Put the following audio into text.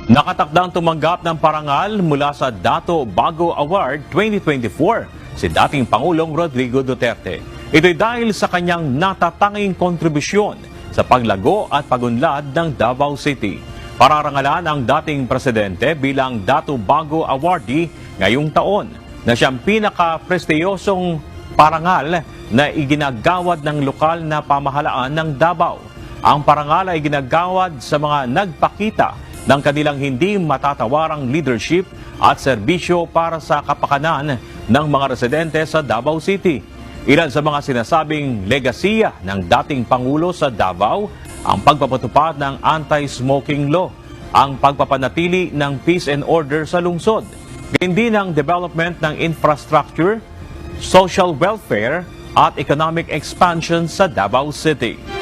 Nakatakdang tumanggap ng parangal mula sa Dato Bago Award 2024 si dating Pangulong Rodrigo Duterte. Ito'y dahil sa kanyang natatanging kontribusyon sa paglago at pagunlad ng Davao City. Pararangalan ang dating presidente bilang Dato Bago Awardee ngayong taon na siyang pinaka-prestiyosong parangal na iginagawad ng lokal na pamahalaan ng Davao. Ang parangal ay ginagawad sa mga nagpakita ng kanilang hindi matatawarang leadership at serbisyo para sa kapakanan ng mga residente sa Davao City. Ilan sa mga sinasabing legasiya ng dating Pangulo sa Davao, ang pagpapatupad ng anti-smoking law, ang pagpapanatili ng peace and order sa lungsod, gayon din ang development ng infrastructure, social welfare at economic expansion sa Davao City.